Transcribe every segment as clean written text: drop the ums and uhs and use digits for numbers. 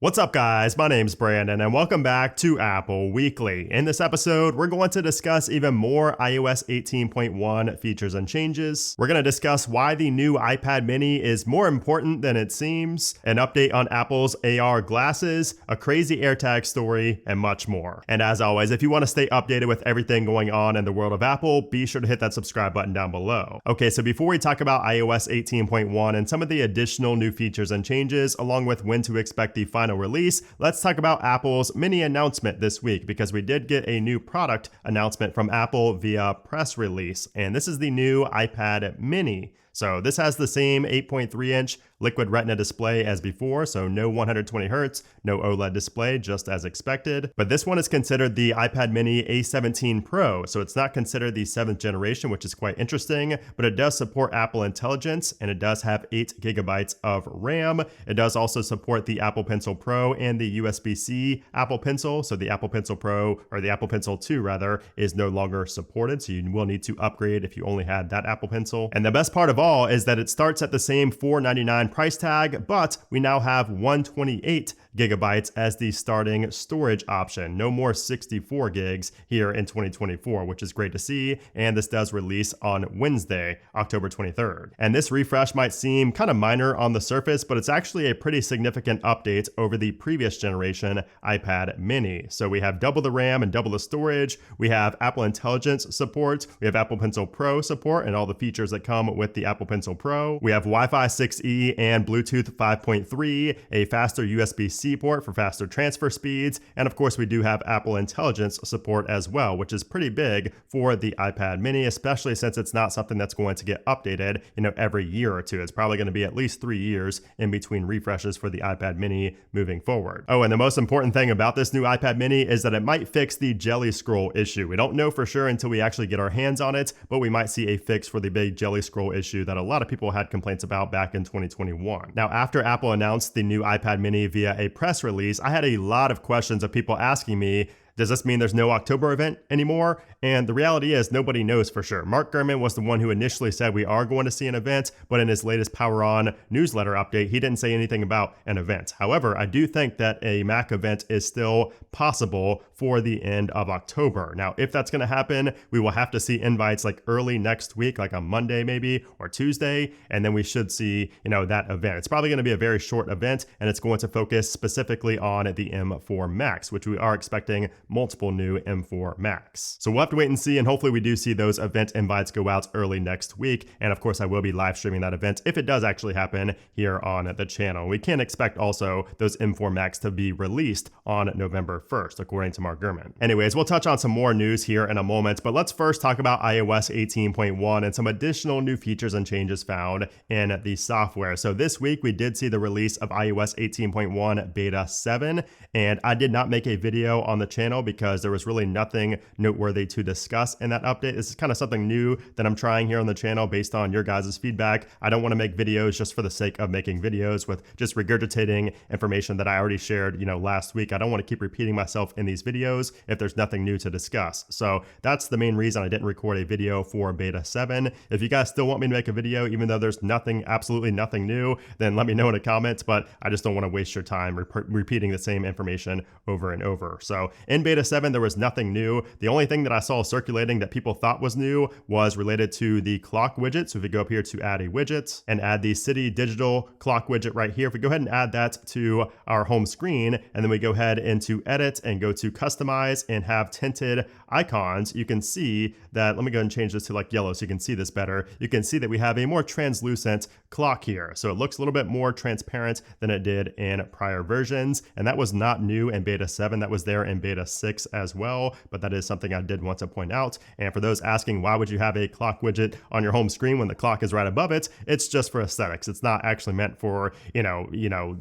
What's up, guys? My name's Brandon, and welcome back to Apple Weekly. In this episode, we're going to discuss even more iOS 18.1 features and changes. We're going to discuss why the new iPad mini is more important than it seems, an update on Apple's AR glasses, a crazy AirTag story, and much more. And as always, if you want to stay updated with everything going on in the world of Apple, be sure to hit that subscribe button down below. Okay, so before we talk about iOS 18.1 and some of the additional new features and changes, along with when to expect the final release, let's talk about Apple's mini announcement this week, because we did get a new product announcement from Apple via press release, and this is the new iPad mini. So this has the same 8.3-inch liquid retina display as before, so no 120 Hz, no OLED display, just as expected. But this one is considered the iPad mini A17 Pro, so it's not considered the 7th generation, which is quite interesting, but it does support Apple Intelligence, and it does have 8 gigabytes of RAM. It does also support the Apple Pencil Pro and the USB-C Apple Pencil, so the Apple Pencil Pro, or the Apple Pencil 2 rather, is no longer supported, so you will need to upgrade if you only had that Apple Pencil. And the best part of all is that it starts at the same $499 price tag, but we now have 128 gigabytes as the starting storage option. No more 64 gigs here in 2024, which is great to see. And this does release on Wednesday, October 23rd. And this refresh might seem kind of minor on the surface, but it's actually a pretty significant update over the previous generation iPad mini. So we have double the RAM and double the storage. We have Apple Intelligence support. We have Apple Pencil Pro support and all the features that come with the Apple Pencil Pro. We have Wi-Fi 6E and Bluetooth 5.3, a faster USB-C port for faster transfer speeds, and of course we do have Apple Intelligence support as well, which is pretty big for the iPad mini, especially since it's not something that's going to get updated, every year or two. It's probably going to be at least 3 years in between refreshes for the iPad mini moving forward. Oh, and the most important thing about this new iPad mini is that it might fix the jelly scroll issue. We don't know for sure until we actually get our hands on it, but we might see a fix for the big jelly scroll issue that a lot of people had complaints about back in 2021. Now, after Apple announced the new iPad mini via a press release, I had a lot of questions of people asking me, does this mean there's no October event anymore? And the reality is nobody knows for sure. Mark Gurman was the one who initially said we are going to see an event, but in his latest Power On newsletter update, he didn't say anything about an event. However, I do think that a Mac event is still possible for the end of October. Now, if that's going to happen, we will have to see invites like early next week, like on Monday maybe, or Tuesday, and then we should see, that event. It's probably going to be a very short event, and it's going to focus specifically on the M4 Max, which we are expecting multiple new M4 Max. So we'll have to wait and see, and hopefully we do see those event invites go out early next week. And of course, I will be live streaming that event if it does actually happen here on the channel. We can expect also those M4 Max to be released on November 1st, according to Mark Gurman. Anyways, we'll touch on some more news here in a moment, but let's first talk about iOS 18.1 and some additional new features and changes found in the software. So this week we did see the release of iOS 18.1 Beta 7, and I did not make a video on the channel because there was really nothing noteworthy to discuss in that update. This is kind of something new that I'm trying here on the channel based on your guys' feedback. I don't want to make videos just for the sake of making videos with just regurgitating information that I already shared, last week. I don't want to keep repeating myself in these videos if there's nothing new to discuss. So that's the main reason I didn't record a video for Beta 7. If you guys still want me to make a video, even though there's absolutely nothing new, then let me know in the comments, but I just don't want to waste your time repeating the same information over and over. So in Beta 7, there was nothing new. The only thing that I saw circulating that people thought was new was related to the clock widget. So if we go up here to add a widget and add the city digital clock widget right here, if we go ahead and add that to our home screen, and then we go ahead into edit and go to customize and have tinted icons, you can see that, let me go ahead and change this to like yellow so you can see this better. You can see that we have a more translucent clock here. So it looks a little bit more transparent than it did in prior versions. And that was not new in Beta 7. That was there in Beta 6 as well, but that is something I did want to point out. And for those asking, why would you have a clock widget on your home screen when the clock is right above it? It's just for aesthetics. It's not actually meant for,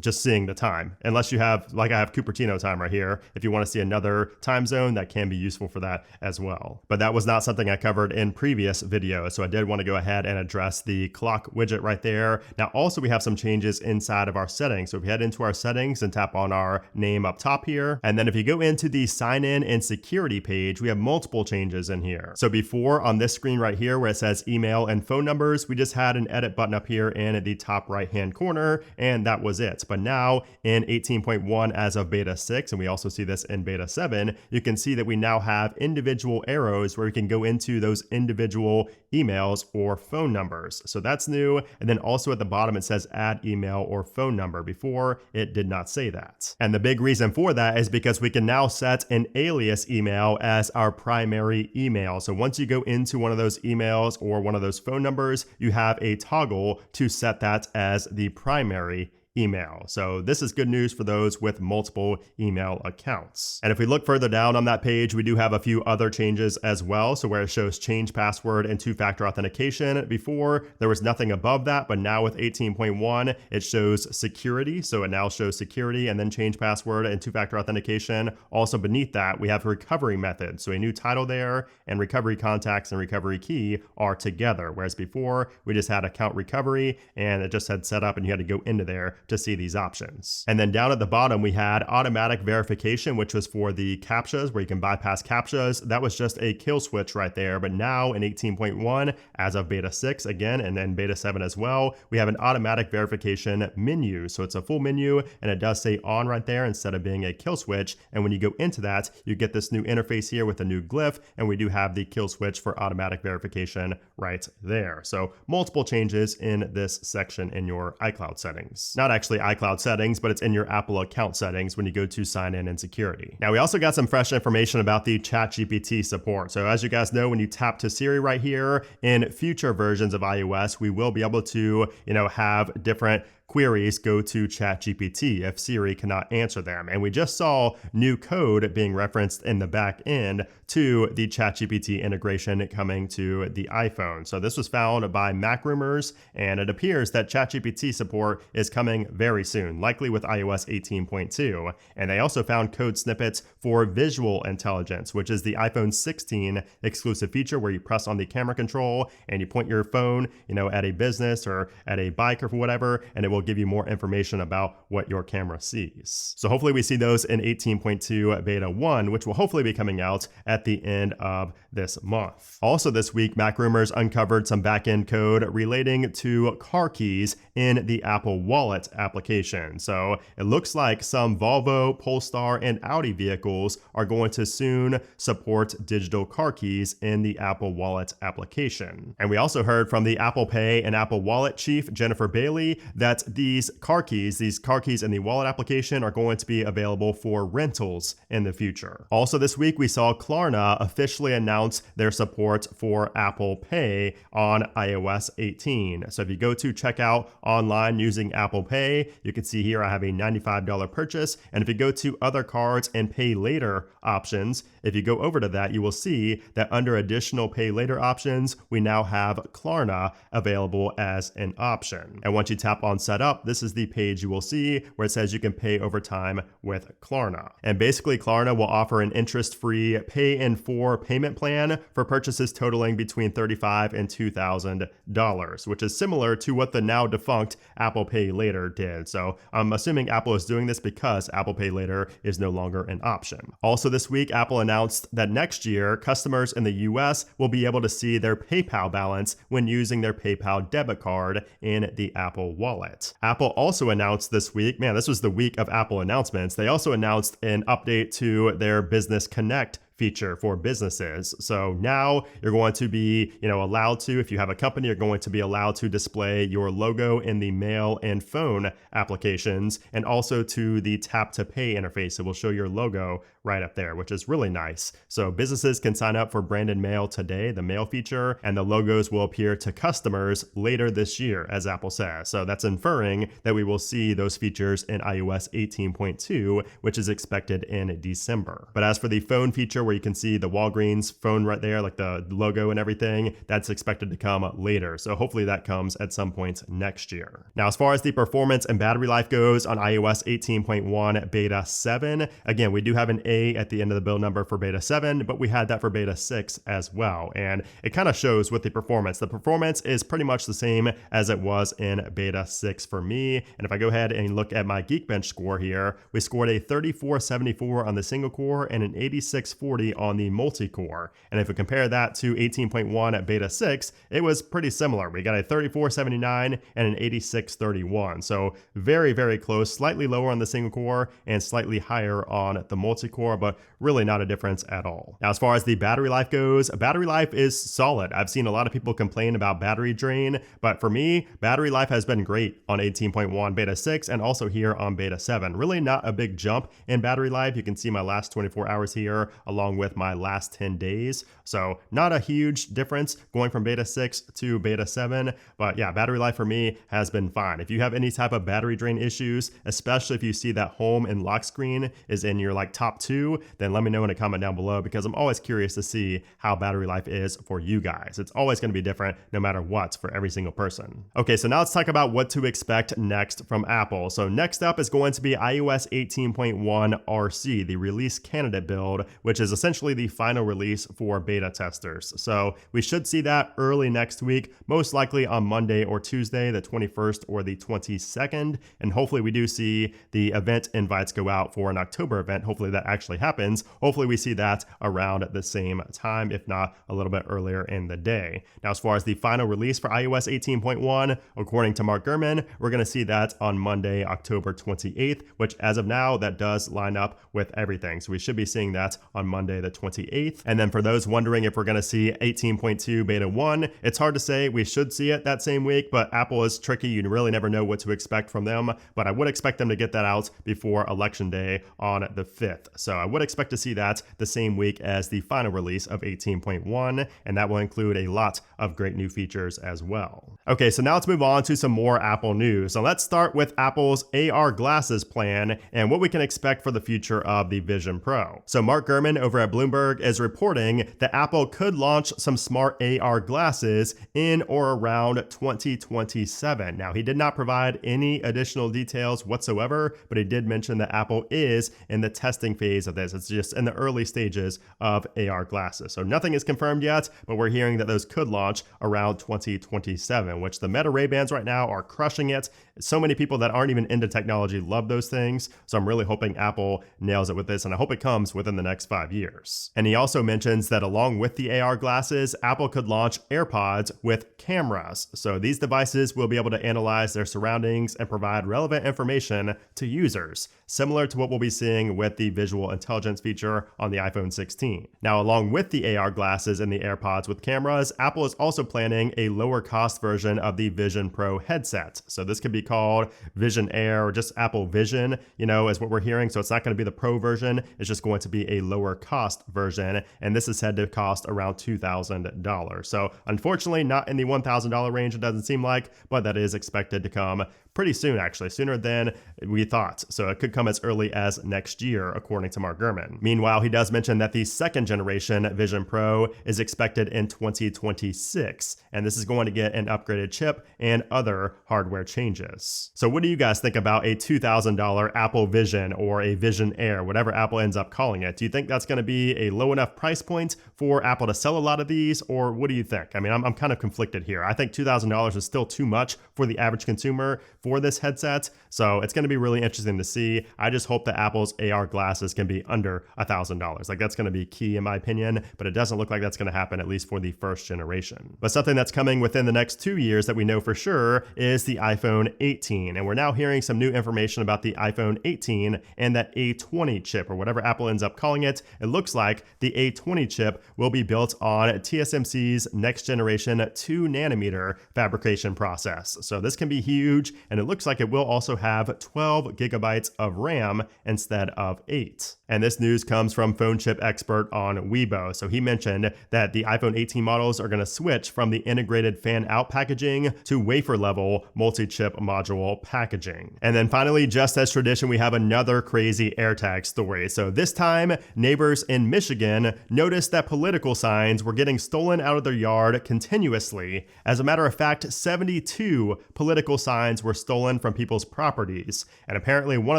just seeing the time. Unless you have, like I have Cupertino time right here. If you want to see another time zone, that can be useful for that as well. But that was not something I covered in previous videos. So I did want to go ahead and address the clock widget right there. Now, also we have some changes inside of our settings. So if we head into our settings and tap on our name up top here, and then if you go into the sign in and security page, we have multiple changes in here. So before on this screen right here where it says email and phone numbers, we just had an edit button up here in the top right hand corner, and that was it. But now in 18.1 as of beta 6, and we also see this in beta 7, you can see that we now have individual arrows where we can go into those individual emails or phone numbers. So that's new. And then also at the bottom, it says add email or phone number. Before it did not say that. And the big reason for that is because we can now set an alias email as our primary email. So once you go into one of those emails or one of those phone numbers, you have a toggle to set that as the primary email. So this is good news for those with multiple email accounts. And if we look further down on that page, we do have a few other changes as well. So where it shows change password and two-factor authentication, before there was nothing above that, but now with 18.1, it shows security. So it now shows security and then change password and two-factor authentication. Also beneath that, we have recovery method. So a new title there, and recovery contacts and recovery key are together. Whereas before we just had account recovery and it just had set up and you had to go into there to see these options. And then down at the bottom, we had automatic verification, which was for the CAPTCHAs where you can bypass CAPTCHAs. That was just a kill switch right there. But now in 18.1, as of beta 6 again, and then beta 7 as well, we have an automatic verification menu. So it's a full menu and it does say on right there instead of being a kill switch. And when you go into that, you get this new interface here with a new glyph. And we do have the kill switch for automatic verification right there. So multiple changes in this section in your iCloud settings. Not actually iCloud settings, but it's in your Apple account settings when you go to sign in and security. Now we also got some fresh information about the ChatGPT support. So as you guys know, when you tap to Siri right here, in future versions of iOS, we will be able to, have different queries go to ChatGPT if Siri cannot answer them. And we just saw new code being referenced in the back end to the ChatGPT integration coming to the iPhone. So this was found by Mac Rumors, and it appears that ChatGPT support is coming very soon, likely with iOS 18.2. And they also found code snippets for visual intelligence, which is the iPhone 16 exclusive feature where you press on the camera control and you point your phone, at a business or at a bike or whatever, and it will give you more information about what your camera sees. So hopefully we see those in 18.2 beta 1, which will hopefully be coming out at the end of this month. Also this week, Mac Rumors uncovered some backend code relating to car keys in the Apple Wallet application. So it looks like some Volvo, Polestar, and Audi vehicles are going to soon support digital car keys in the Apple Wallet application. And we also heard from the Apple Pay and Apple Wallet chief, Jennifer Bailey, that these car keys in the wallet application are going to be available for rentals in the future. Also this week, we saw Klarna officially announce their support for Apple Pay on iOS 18. So if you go to checkout online using Apple Pay, you can see here I have a $95 purchase. And if you go to other cards and pay later options, if you go over to that, you will see that under additional pay later options, we now have Klarna available as an option. And once you tap on set up, this is the page you will see where it says you can pay over time with Klarna. And basically Klarna will offer an interest-free pay in 4 payment plan for purchases totaling between $35 and $2,000, which is similar to what the now defunct Apple Pay Later did. So I'm assuming Apple is doing this because Apple Pay Later is no longer an option. Also this week, Apple announced that next year, customers in the US will be able to see their PayPal balance when using their PayPal debit card in the Apple Wallet. Apple also announced this week, this was the week of Apple announcements. They also announced an update to their Business Connect feature for businesses. So now you're going to be, allowed to, if you have a company, you're going to be allowed to display your logo in the mail and phone applications, and also to the tap to pay interface. It will show your logo right up there, which is really nice. So businesses can sign up for branded mail today, the mail feature, and the logos will appear to customers later this year, as Apple says. So that's inferring that we will see those features in iOS 18.2, which is expected in December. But as for the phone feature where you can see the Walgreens phone right there, like the logo and everything. That's expected to come later. So hopefully that comes at some point next year. Now, as far as the performance and battery life goes on iOS 18.1 beta 7, again, we do have an A at the end of the build number for beta 7, but we had that for beta 6 as well. And it kind of shows with the performance. The performance is pretty much the same as it was in beta 6 for me. And if I go ahead and look at my Geekbench score here, we scored a 3474 on the single core and an 8640 on the multi-core. And if we compare that to 18.1 at beta 6, it was pretty similar. We got a 3479 and an 8631. So very, very close, slightly lower on the single core and slightly higher on the multi-core, but really not a difference at all. Now, as far as the battery life goes, battery life is solid. I've seen a lot of people complain about battery drain, but for me, battery life has been great on 18.1 beta 6 and also here on beta 7. Really not a big jump in battery life. You can see my last 24 hours here along with my last 10 days. So not a huge difference going from beta 6 to beta 7, but yeah, battery life for me has been fine. If you have any type of battery drain issues, especially if you see that home and lock screen is in your like top 2, then let me know in a comment down below, because I'm always curious to see how battery life is for you guys. It's always going to be different no matter what for every single person. Okay, so now let's talk about what to expect next from Apple. So next up is going to be iOS 18.1 RC, the release candidate build, which is essentially the final release for beta testers. So we should see that early next week, most likely on Monday or Tuesday, the 21st or the 22nd. And hopefully we do see the event invites go out for an October event. Hopefully that actually happens. Hopefully we see that around the same time, if not a little bit earlier in the day. Now, as far as the final release for iOS 18.1, according to Mark Gurman, we're going to see that on Monday, October 28th, which as of now, that does line up with everything. So we should be seeing that on Monday, the 28th. And then for those wondering if we're going to see 18.2 beta 1, it's hard to say. We should see it that same week, but Apple is tricky. You really never know what to expect from them, but I would expect them to get that out before Election Day on the 5th. So I would expect to see that the same week as the final release of 18.1, and that will include a lot of great new features as well. Okay, so now let's move on to some more Apple news. So let's start with Apple's AR glasses plan and what we can expect for the future of the Vision Pro. So Mark Gurman over at Bloomberg is reporting that Apple could launch some smart AR glasses in or around 2027. Now, he did not provide any additional details whatsoever, but he did mention that Apple is in the testing phase of this. It's just in the early stages of AR glasses. So nothing is confirmed yet, but we're hearing that those could launch around 2027, which the Meta Ray-Bans right now are crushing it. So many people that aren't even into technology love those things. So I'm really hoping Apple nails it with this, and I hope it comes within the next 5 years. And he also mentions that along with the AR glasses, Apple could launch AirPods with cameras. So these devices will be able to analyze their surroundings and provide relevant information to users, similar to what we'll be seeing with the visual intelligence feature on the iPhone 16. Now, along with the AR glasses and the AirPods with cameras, Apple is also planning a lower cost version of the Vision Pro headset. So this could be called Vision Air or just Apple Vision, is what we're hearing. So it's not going to be the Pro version. It's just going to be a lower cost version. And this is said to cost around $2,000. So unfortunately, not in the $1,000 range, it doesn't seem like, but that is expected to come pretty soon, actually, sooner than we thought. So it could come as early as next year, according to Mark Gurman. Meanwhile, he does mention that the second generation Vision Pro is expected in 2026, and this is going to get an upgraded chip and other hardware changes. So what do you guys think about a $2,000 Apple Vision or a Vision Air, whatever Apple ends up calling it? Do you think that's going to be a low enough price point for Apple to sell a lot of these, or what do you think? I mean, I'm kind of conflicted here. I think $2,000 is still too much for the average consumer for this headset, so it's going to be really interesting to see. I just hope that Apple's AR glasses can be under $1,000. Like, that's going to be key in my opinion, but it doesn't look like that's going to happen, at least for the first generation. But something that's coming within the next 2 years that we know for sure is the iPhone 18, and we're now hearing some new information about the iPhone 18 and that A20 chip, or whatever Apple ends up calling it. It looks like the A20 chip will be built on TSMC's next generation 2 nanometer fabrication process. So this can be huge, and it looks like it will also have 12 gigabytes of RAM instead of 8. And this news comes from phone chip expert on Weibo. So he mentioned that the iPhone 18 models are going to switch from the integrated fan-out packaging to wafer-level multi-chip module packaging. And then finally, just as tradition, we have another crazy AirTag story. So this time, neighbors in Michigan noticed that political signs were getting stolen out of their yard continuously. As a matter of fact, 72 political signs were stolen from people's properties. And apparently one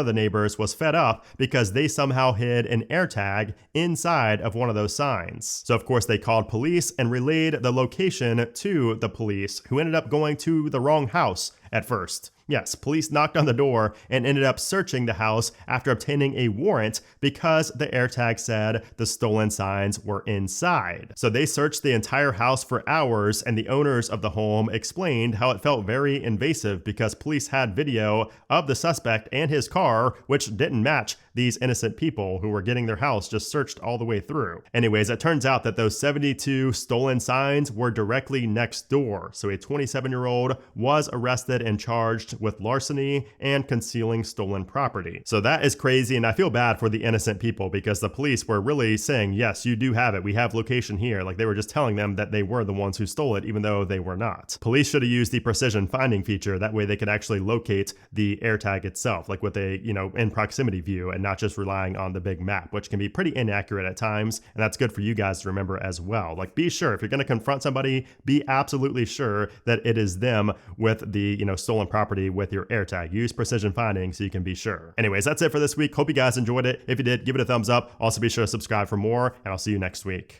of the neighbors was fed up because they somehow hid an AirTag inside of one of those signs. So of course they called police and relayed the location to the police, who ended up going to the wrong house at first. Yes, police knocked on the door and ended up searching the house after obtaining a warrant because the AirTag said the stolen signs were inside. So they searched the entire house for hours, and the owners of the home explained how it felt very invasive because police had video of the suspect and his car, which didn't match these innocent people who were getting their house just searched all the way through. Anyways, it turns out that those 72 stolen signs were directly next door. So a 27-year-old was arrested and charged with larceny and concealing stolen property. So that is crazy, and I feel bad for the innocent people because the police were really saying, yes, you do have it. We have location here. Like they were just telling them that they were the ones who stole it, even though they were not. Police should have used the precision finding feature. That way they could actually locate the AirTag itself, like with a, in proximity view and not just relying on the big map, which can be pretty inaccurate at times. And that's good for you guys to remember as well. Like be sure, if you're going to confront somebody, be absolutely sure that it is them with the, stolen property with your AirTag. Use precision finding so you can be sure. Anyways, that's it for this week. Hope you guys enjoyed it. If you did, give it a thumbs up. Also be sure to subscribe for more, and I'll see you next week.